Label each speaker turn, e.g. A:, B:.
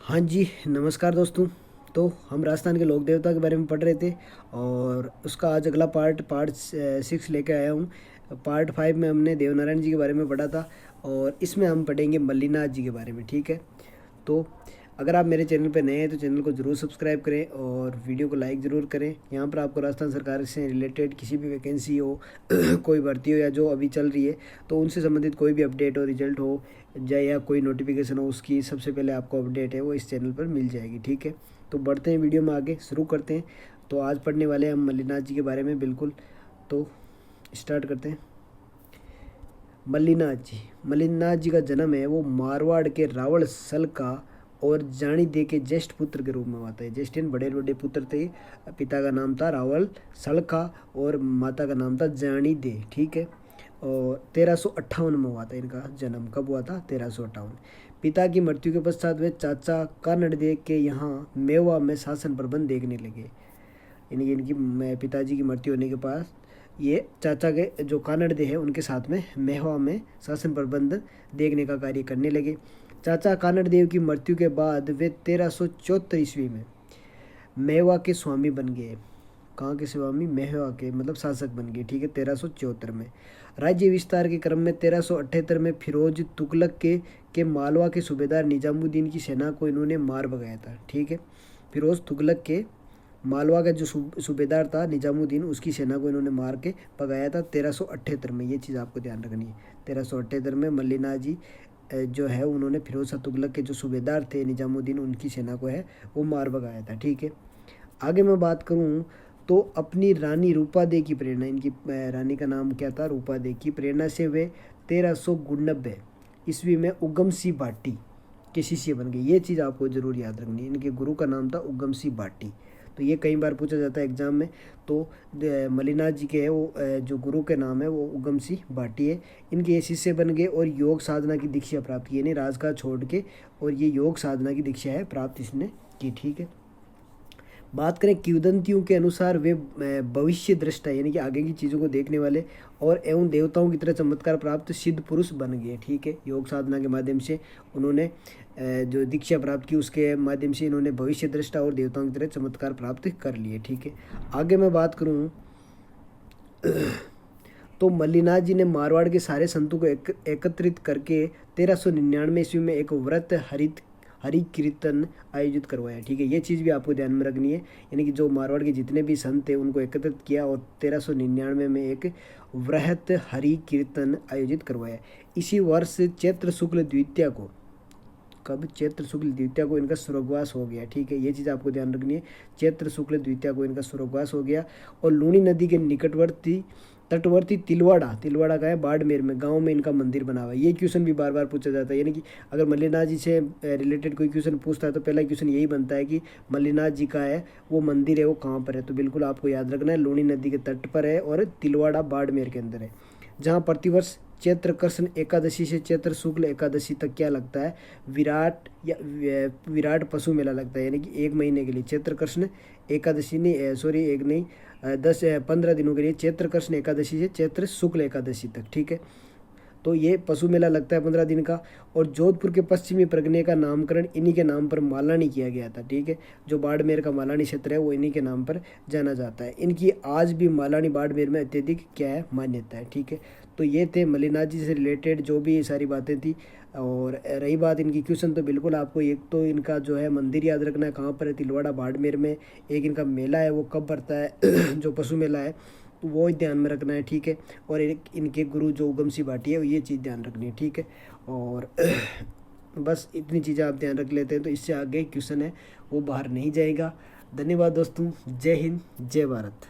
A: हाँ जी, नमस्कार दोस्तों। तो हम राजस्थान के लोक देवता के बारे में पढ़ रहे थे और उसका आज अगला पार्ट 6 लेके आया हूँ। पार्ट 5 में हमने देवनारायण जी के बारे में पढ़ा था और इसमें हम पढ़ेंगे मल्लीनाथ जी के बारे में। ठीक है, तो अगर आप मेरे चैनल पर नए हैं तो चैनल को ज़रूर सब्सक्राइब करें और वीडियो को लाइक ज़रूर करें। यहाँ पर आपको राजस्थान सरकार से रिलेटेड किसी भी वैकेंसी हो कोई भर्ती हो या जो अभी चल रही है तो उनसे संबंधित कोई भी अपडेट हो, रिजल्ट हो या कोई नोटिफिकेशन हो, उसकी सबसे पहले आपको अपडेट है वो इस चैनल पर मिल जाएगी। ठीक है, तो बढ़ते हैं वीडियो में आगे, शुरू करते हैं। तो आज पढ़ने वाले हैं हम मल्लीनाथ जी के बारे में। बिल्कुल, तो स्टार्ट करते हैं। मल्लीनाथ जी का जन्म है वो मारवाड़ के रावण सलका और जानी दे के ज्येष्ठ पुत्र के रूप में हुआ था। ज्येष्ठ बड़े बड़े पुत्र थे। पिता का नाम था रावल सलका और माता का नाम था जानी दे। ठीक है, और 1358 में हुआ था इनका जन्म। कब हुआ था? 1358। पिता की मृत्यु के पश्चात वे चाचा कानड़देव के यहाँ मेवा में शासन प्रबंध देखने लगे। यानी कि इनकी पिताजी की मृत्यु होने के पास ये चाचा के जो कानड़दे हैं उनके साथ में मेवा में शासन प्रबंध देखने का कार्य करने लगे। चाचा कानड़देव की मृत्यु के बाद वे 1374 ईस्वी में मेवा के स्वामी बन गए। कहाँ के स्वामी? मेवा के, मतलब शासक बन गए। ठीक है, 1374 में। राज्य विस्तार के क्रम में 1378 में फिरोज तुगलक के मालवा के सूबेदार निजामुद्दीन की सेना को इन्होंने मार भगाया था। ठीक है, फिरोज तुगलक के मालवा का जो सूबेदार था निजामुद्दीन, उसकी सेना को इन्होंने मार के भगाया था 1378 में। ये चीज़ आपको ध्यान रखनी है। 1378 में मल्लीनाथ जी जो है उन्होंने फिरोज शाह तुगलक के जो सूबेदार थे निजामुद्दीन, उनकी सेना को है वो मार भगाया था। ठीक है, आगे मैं बात करूँ तो अपनी रानी रूपा दे की प्रेरणा, इनकी रानी का नाम क्या था? रूपा दे की प्रेरणा से वे 1399 ईस्वी में उगम सिंह भाटी के शिष्य बन गए। ये चीज़ आपको ज़रूर याद रखनी है। इनके गुरु का नाम था उगम सिंह भाटी। तो ये कई बार पूछा जाता है एग्जाम में। तो मल्लीनाथ जी के है वो जो गुरु के नाम है वो उगम सिंह भाटी है। इनके ये शिष्य बन गए और योग साधना की दीक्षा प्राप्त की, यानी राजकाज छोड़ के और ये योग साधना की दीक्षा है प्राप्त इसने की। ठीक है, बात करें किंवदंतियों के अनुसार वे भविष्य दृष्टा, यानी कि आगे की चीज़ों को देखने वाले और एवं देवताओं की तरह चमत्कार प्राप्त सिद्ध पुरुष बन गए। ठीक है, योग साधना के माध्यम से उन्होंने जो दीक्षा प्राप्त की उसके माध्यम से इन्होंने भविष्य दृष्टा और देवताओं की तरह चमत्कार प्राप्त कर लिए। ठीक है, आगे मैं बात करूँ तो मल्लीनाथ जी ने मारवाड़ के सारे संतों को एकत्रित करके 1399 ईस्वी में एक व्रत हरि कीर्तन आयोजित करवाया। ठीक है, ये चीज़ भी आपको ध्यान में रखनी है। यानी कि जो मारवाड़ के जितने भी संत थे उनको एकत्रित किया और 1399 में एक वृहत हरि कीर्तन आयोजित करवाया। इसी वर्ष चैत्र शुक्ल द्वितीया को, कब? चैत्र शुक्ल द्वितीया को इनका स्वर्गवास हो गया। ठीक है, ये चीज़ आपको ध्यान रखनी है। चैत्र शुक्ल द्वितीया को इनका स्वर्गवास हो गया और लूणी नदी के निकटवर्ती तटवर्ती तिलवाड़ा का है बाड़मेर में गांव में इनका मंदिर बना हुआ है। ये क्वेश्चन भी बार बार पूछा जाता है। यानी कि अगर मल्लीनाथ जी से रिलेटेड कोई क्वेश्चन पूछता है तो पहला क्वेश्चन यही बनता है कि मल्लीनाथ जी का है वो मंदिर है वो कहाँ पर है। तो बिल्कुल आपको याद रखना है, लूणी नदी के तट पर है और तिलवाड़ा बाड़मेर के अंदर है, जहाँ प्रतिवर्ष चैत्र कृष्ण एकादशी से चैत्र शुक्ल एकादशी तक क्या लगता है? विराट पशु मेला लगता है। यानी कि 1 महीने के लिए चैत्र कृष्ण एकादशी नहीं, सॉरी एक नहीं, 15 दिनों के लिए चैत्र कृष्ण एकादशी से चैत्र शुक्ल एकादशी तक। ठीक है, तो ये पशु मेला लगता है 15 दिन का। और जोधपुर के पश्चिमी प्रगने का नामकरण इन्हीं के नाम पर मालानी किया गया था। ठीक है, जो बाड़मेर का मालानी क्षेत्र है वो इन्हीं के नाम पर जाना जाता है। इनकी आज भी मालानी बाड़मेर में अत्यधिक क्या है? मान्यता है। ठीक है, तो ये थे मल्लीनाथ जी से रिलेटेड जो भी सारी बातें थी। और रही बात इनकी क्वेश्चन, तो बिल्कुल आपको एक तो इनका जो है मंदिर याद रखना है कहाँ पर है, तिलवाड़ा बाड़मेर में। एक इनका मेला है वो कब पड़ता है जो पशु मेला है, तो वो ध्यान में रखना है। ठीक है, और एक इनके गुरु जो उगम सिंह भाटी है ये चीज़ ध्यान रखनी है। ठीक है, और बस इतनी चीज़ें आप ध्यान रख लेते हैं तो इससे आगे क्वेश्चन है वो बाहर नहीं जाएगा। धन्यवाद दोस्तों, जय हिंद, जय भारत।